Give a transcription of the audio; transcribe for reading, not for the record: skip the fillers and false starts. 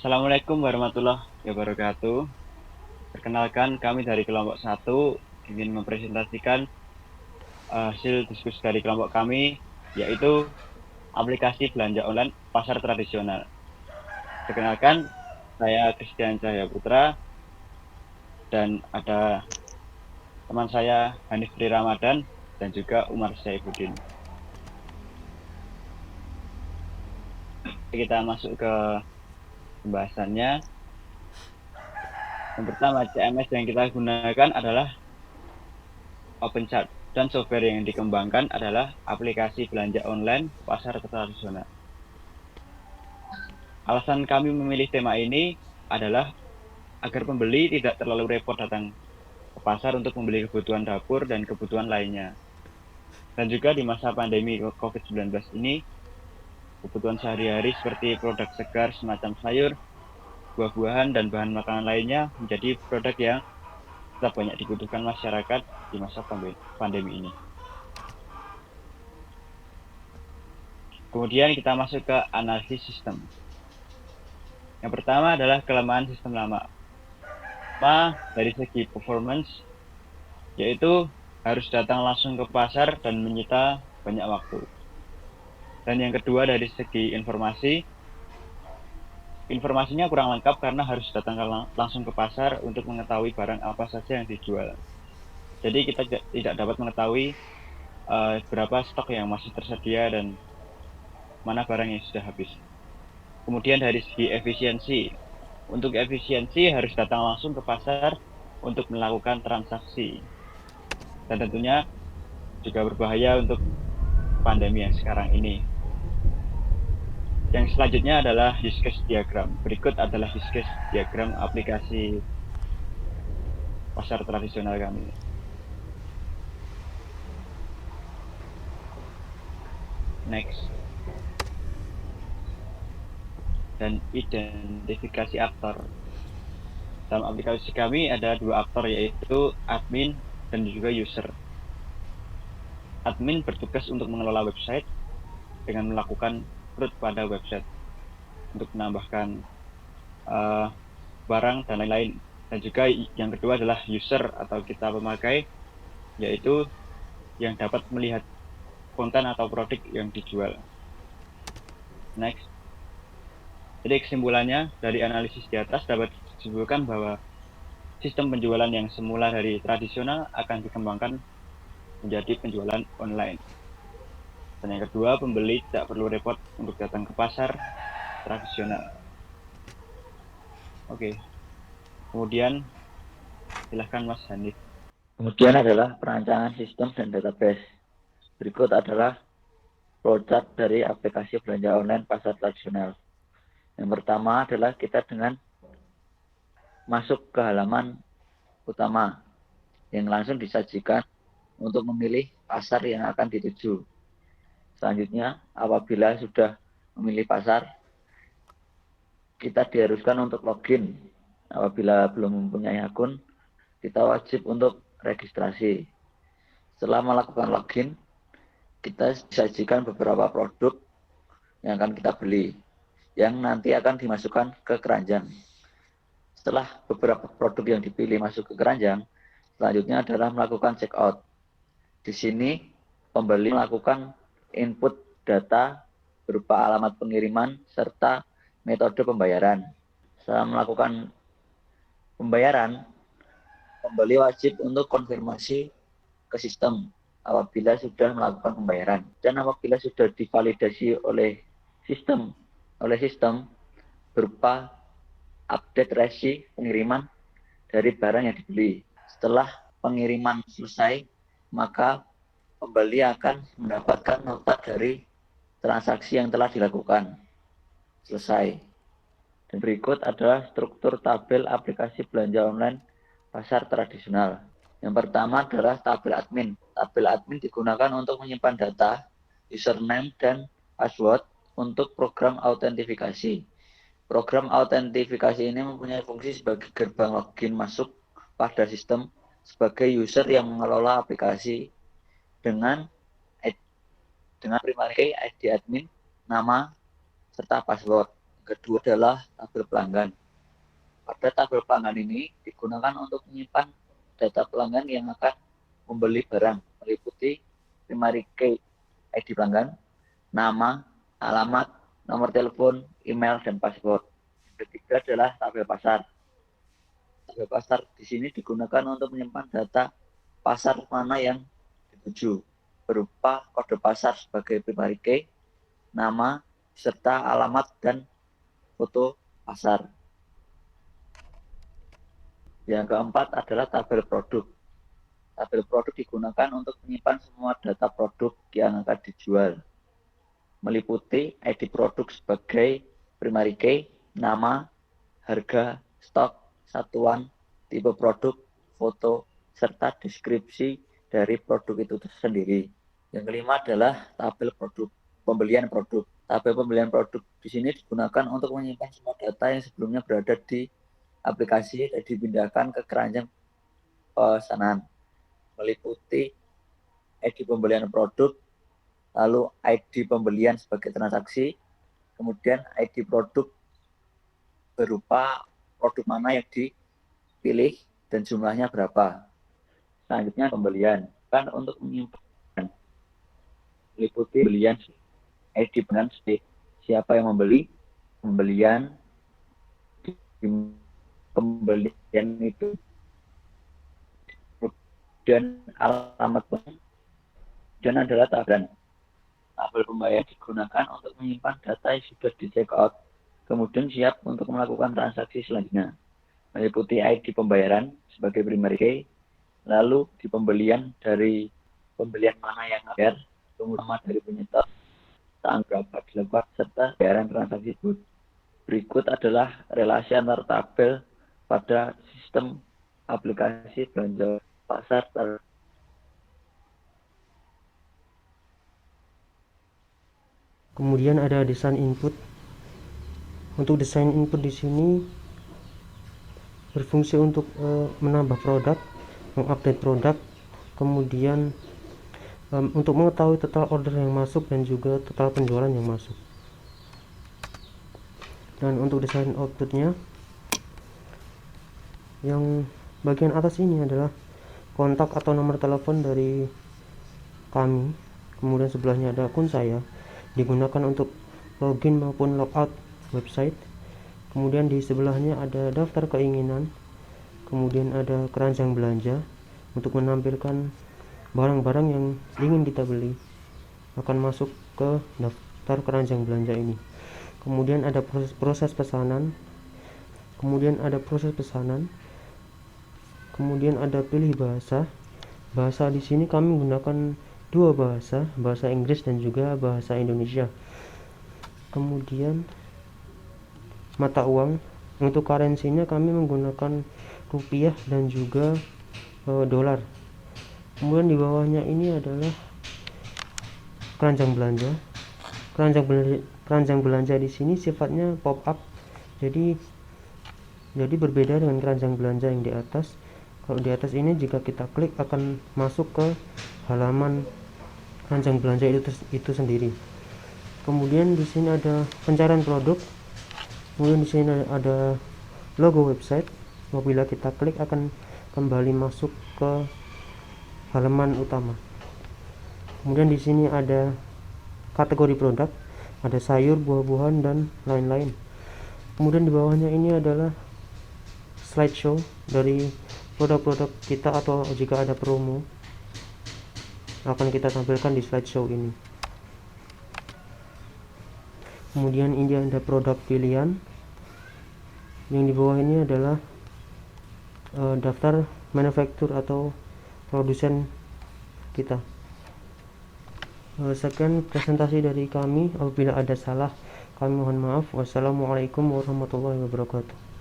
Assalamualaikum warahmatullahi wabarakatuh. Perkenalkan, kami dari kelompok 1 ingin mempresentasikan hasil diskusi dari kelompok kami, yaitu aplikasi belanja online pasar tradisional. Perkenalkan, saya Christian Cahaya Putra dan ada teman saya Hanif Tri Ramadan dan juga Umar Saifuddin. Kita masuk ke pembahasannya. Yang pertama, CMS yang kita gunakan adalah OpenChart dan software yang dikembangkan adalah aplikasi belanja online pasar tradisional. Alasan kami memilih tema ini adalah agar pembeli tidak terlalu repot datang ke pasar untuk membeli kebutuhan dapur dan kebutuhan lainnya. Dan juga di masa pandemi COVID-19 ini, kebutuhan sehari-hari seperti produk segar semacam sayur, buah-buahan, dan bahan makanan lainnya menjadi produk yang tetap banyak dibutuhkan masyarakat di masa pandemi ini. Kemudian kita masuk ke analisis sistem. Yang pertama adalah kelemahan sistem lama. Dari segi performance, yaitu harus datang langsung ke pasar dan menyita banyak waktu. Dan yang kedua dari segi informasinya kurang lengkap karena harus datang langsung ke pasar untuk mengetahui barang apa saja yang dijual. Jadi kita tidak dapat mengetahui berapa stok yang masih tersedia dan mana barang yang sudah habis. Kemudian dari segi efisiensi, untuk efisiensi harus datang langsung ke pasar untuk melakukan transaksi. Dan tentunya juga berbahaya untuk pandemi yang sekarang ini. Yang selanjutnya adalah use case diagram. Berikut adalah use case diagram aplikasi pasar tradisional kami. Next. Dan identifikasi aktor. Dalam aplikasi kami ada dua aktor, yaitu admin dan juga user. Admin bertugas untuk mengelola website dengan melakukan root pada website untuk menambahkan barang dan lain-lain. Dan juga yang kedua adalah user atau kita pemakai, yaitu yang dapat melihat konten atau produk yang dijual. Next. Jadi kesimpulannya dari analisis di atas dapat disimpulkan bahwa sistem penjualan yang semula dari tradisional akan dikembangkan menjadi penjualan online. Dan yang kedua, pembeli tidak perlu repot untuk datang ke pasar tradisional. Oke. Kemudian silahkan Mas Hanif. Kemudian adalah perancangan sistem dan database. Berikut adalah flowchart dari aplikasi belanja online pasar tradisional. Yang pertama adalah kita dengan masuk ke halaman utama yang langsung disajikan untuk memilih pasar yang akan dituju. Selanjutnya, apabila sudah memilih pasar, kita diharuskan untuk login. Apabila belum mempunyai akun, kita wajib untuk registrasi. Setelah melakukan login, kita disajikan beberapa produk yang akan kita beli, yang nanti akan dimasukkan ke keranjang. Setelah beberapa produk yang dipilih masuk ke keranjang, selanjutnya adalah melakukan check out. Di sini, pembeli melakukan input data berupa alamat pengiriman serta metode pembayaran. Setelah melakukan pembayaran, pembeli wajib untuk konfirmasi ke sistem apabila sudah melakukan pembayaran. Dan apabila sudah divalidasi oleh sistem berupa update resi pengiriman dari barang yang dibeli. Setelah pengiriman selesai, maka pembeli akan mendapatkan nota dari transaksi yang telah dilakukan. Selesai. Dan berikut adalah struktur tabel aplikasi belanja online pasar tradisional. Yang pertama adalah tabel admin. Tabel admin digunakan untuk menyimpan data, username, dan password untuk program autentifikasi. Program autentifikasi ini mempunyai fungsi sebagai gerbang login masuk pada sistem sebagai user yang mengelola aplikasi dengan primary key, ID admin, nama, serta password. Kedua adalah tabel pelanggan. Pada tabel pelanggan ini digunakan untuk menyimpan data pelanggan yang akan membeli barang, meliputi primary key ID pelanggan, nama, alamat, nomor telepon, email, dan password. Yang ketiga adalah tabel pasar. Tabel pasar di sini digunakan untuk menyimpan data pasar mana yang dituju, berupa kode pasar sebagai primary key, nama, serta alamat dan foto pasar. Yang keempat adalah tabel produk. Tabel produk digunakan untuk menyimpan semua data produk yang akan dijual, meliputi ID produk sebagai primary key, nama, harga, stok, satuan, tipe produk, foto, serta deskripsi dari produk itu sendiri. Yang kelima adalah tabel produk, pembelian produk. Tabel pembelian produk di sini digunakan untuk menyimpan semua data yang sebelumnya berada di aplikasi dan dipindahkan ke keranjang pesanan, meliputi ID pembelian produk, lalu ID pembelian sebagai transaksi, kemudian ID produk berupa produk mana yang dipilih dan jumlahnya berapa. Selanjutnya pembelian. Kan untuk menyimpan meliputi pembelian, ID pelanggan, siapa yang membeli, pembelian itu, dan alamat dan adalah tabel. Tabel pembayaran digunakan untuk menyimpan data yang sudah di check out, kemudian siap untuk melakukan transaksi selanjutnya, meliputi ID pembayaran sebagai primary key, lalu di pembelian dari pembelian mana yang bayar, kemudian nama dari penyetor, tanggal berapa dilakukan, serta bayaran transaksi tersebut. Berikut adalah relasi antar tabel pada sistem aplikasi belanja pasar. Kemudian ada desain input. Untuk desain input di sini berfungsi untuk menambah produk, mengupdate produk, kemudian untuk mengetahui total order yang masuk dan juga total penjualan yang masuk. Dan untuk desain outputnya, yang bagian atas ini adalah kontak atau nomor telepon dari kami, kemudian sebelahnya ada akun saya, digunakan untuk login maupun logout website. Kemudian di sebelahnya ada daftar keinginan, kemudian ada keranjang belanja untuk menampilkan barang-barang yang ingin kita beli akan masuk ke daftar keranjang belanja ini. Kemudian ada proses pesanan, kemudian ada pilih bahasa. Bahasa di sini kami menggunakan dua bahasa, bahasa Inggris dan juga bahasa Indonesia. Kemudian mata uang, untuk currency-nya kami menggunakan rupiah dan juga dolar. Kemudian di bawahnya ini adalah keranjang belanja. Keranjang belanja di sini sifatnya pop up. Jadi berbeda dengan keranjang belanja yang di atas. Kalau di atas ini jika kita klik akan masuk ke halaman keranjang belanja itu sendiri. Kemudian di sini ada pencarian produk. Kemudian di sini ada logo website. Apabila kita klik akan kembali masuk ke halaman utama. Kemudian di sini ada kategori produk, ada sayur, buah-buahan dan lain-lain. Kemudian di bawahnya ini adalah slideshow dari produk-produk kita, atau jika ada promo akan kita tampilkan di slideshow ini. Kemudian ini ada produk pilihan. Yang di bawah ini adalah daftar manufaktur atau produsen kita. Sekian presentasi dari kami. Apabila ada salah kami mohon maaf. Wassalamualaikum warahmatullahi wabarakatuh.